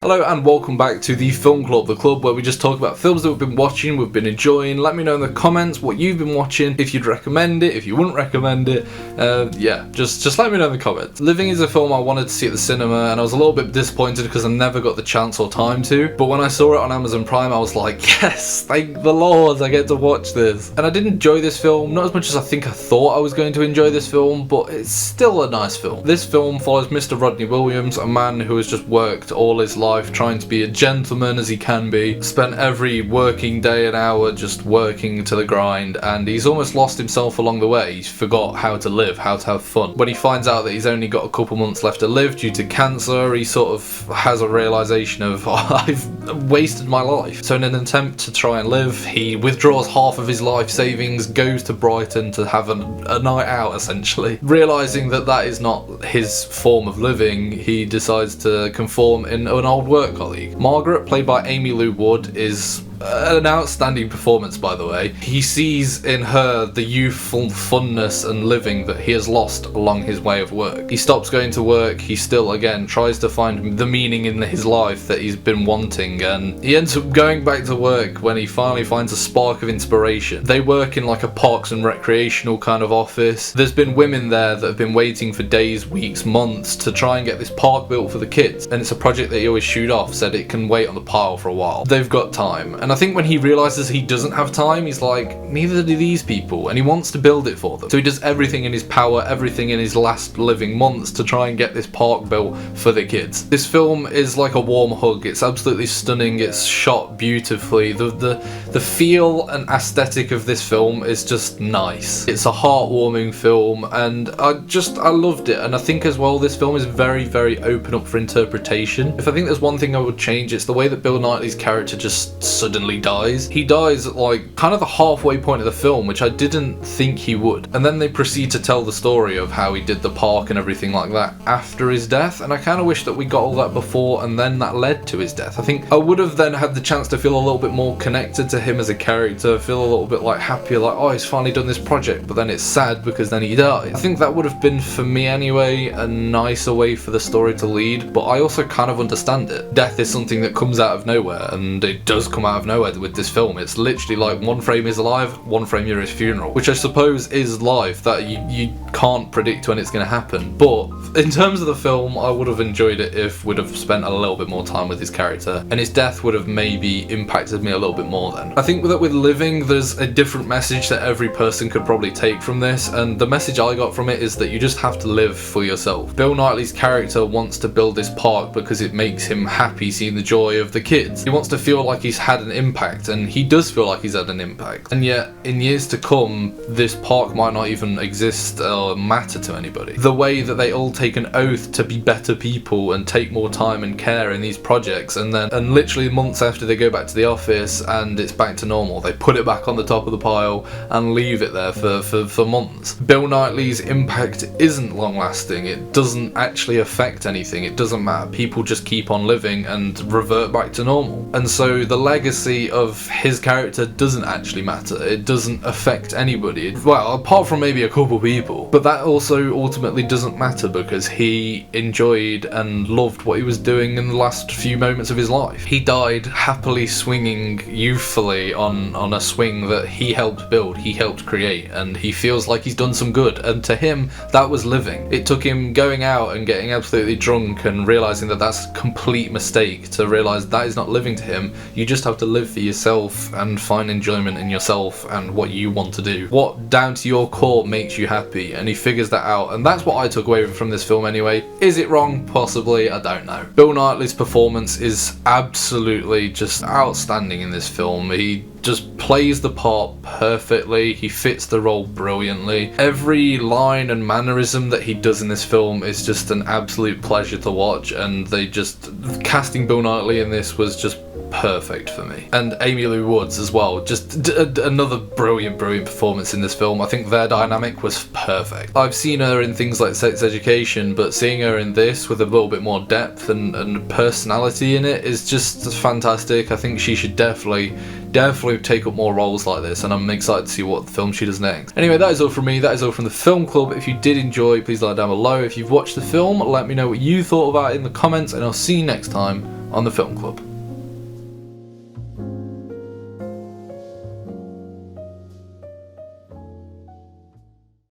Hello and welcome back to the Film Club, the club where we just talk about films that we've been watching, we've been enjoying. Let me know in the comments what you've been watching, if you'd recommend it, if you wouldn't recommend it. Just let me know in the comments. Living is a film I wanted to see at the cinema and I was a little bit disappointed because I never got the chance or time to. But when I saw it on Amazon Prime, I was like, yes, thank the Lord, I get to watch this. And I did enjoy this film, not as much as I think I thought I was going to enjoy this film, but it's still a nice film. This film follows Mr. Rodney Williams, a man who has just worked all his life trying to be a gentleman as he can be, spent every working day and hour just working to the grind, and he's almost lost himself along the way. He's forgot how to live, how to have fun. When he finds out that he's only got a couple months left to live due to cancer, he sort of has a realization of, I've wasted my life. So in an attempt to try and live, he withdraws half of his life savings, goes to Brighton to have a night out essentially. Realizing that that is not his form of living, he decides to conform in an old work colleague. Margaret, played by Amy Lou Wood, is an outstanding performance, by the way. He sees in her the youthful funness and living that he has lost along his way of work. He stops going to work, he still again tries to find the meaning in his life that he's been wanting, and he ends up going back to work when he finally finds a spark of inspiration. They work in like a parks and recreational kind of office. There's been women there that have been waiting for days, weeks, months to try and get this park built for the kids, and it's a project that he always shoot off, said it can wait on the pile for a while. They've got time. And I think when he realizes he doesn't have time, he's like, neither do these people, and he wants to build it for them. So he does everything in his power, everything in his last living months to try and get this park built for the kids. This film is like a warm hug. It's absolutely stunning. It's shot beautifully. The feel and aesthetic of this film is just nice. It's a heartwarming film, and I loved it. And I think as well, this film is very, very open up for interpretation. If I think there's one thing I would change, it's the way that Bill Knightley's character just suddenly dies. He dies at like kind of the halfway point of the film, which I didn't think he would. And then they proceed to tell the story of how he did the park and everything like that after his death, and I kind of wish that we got all that before and then that led to his death. I think I would have then had the chance to feel a little bit more connected to him as a character, feel a little bit like happier, like, oh, he's finally done this project, but then it's sad because then he died. I think that would have been, for me anyway, a nicer way for the story to lead, but I also kind of understand it. Death is something that comes out of nowhere, and it does come out of nowhere with this film. It's literally like one frame is alive, one frame you're his funeral, which I suppose is life, that you can't predict when it's going to happen. But in terms of the film, I would have enjoyed it if we'd have spent a little bit more time with his character, and his death would have maybe impacted me a little bit more then. I think that with Living, there's a different message that every person could probably take from this, and the message I got from it is that you just have to live for yourself. Bill Knightley's character wants to build this park because it makes him happy seeing the joy of the kids. He wants to feel like he's had an impact, and he does feel like he's had an impact. And yet, in years to come, this park might not even exist or matter to anybody. The way that they all take an oath to be better people and take more time and care in these projects, and literally months after they go back to the office and it's back to normal, they put it back on the top of the pile and leave it there for months. Bill Knightley's impact isn't long lasting. It doesn't actually affect anything. It doesn't matter. People just keep on living and revert back to normal. And so the legacy of his character doesn't actually matter. It doesn't affect anybody. Well, apart from maybe a couple people. But that also ultimately doesn't matter because he enjoyed and loved what he was doing in the last few moments of his life. He died happily swinging youthfully on a swing that he helped build, he helped create, and he feels like he's done some good, and to him that was living. It took him going out and getting absolutely drunk and realizing that that's a complete mistake to realize that is not living to him. You just have to live for yourself and find enjoyment in yourself and what you want to do. What down to your core makes you happy, and he figures that out, and that's what I took away from this film anyway. Is it wrong? Possibly, I don't know. Bill Knightley's performance is absolutely just outstanding in this film. He just plays the part perfectly. He fits the role brilliantly. Every line and mannerism that he does in this film is just an absolute pleasure to watch, and casting Bill Knightley in this was just perfect for me. And Amy Lou Woods as well, just another brilliant performance in this film. I think their dynamic was perfect. I've seen her in things like Sex Education, but seeing her in this with a little bit more depth and personality in it is just fantastic. I think she should definitely take up more roles like this, and I'm excited to see what film she does next. Anyway, that is all from me. That is all from the Film Club. If you did enjoy, please like down below. If you've watched the film, let me know what you thought about it in the comments, and I'll see you next time. on the Film Club.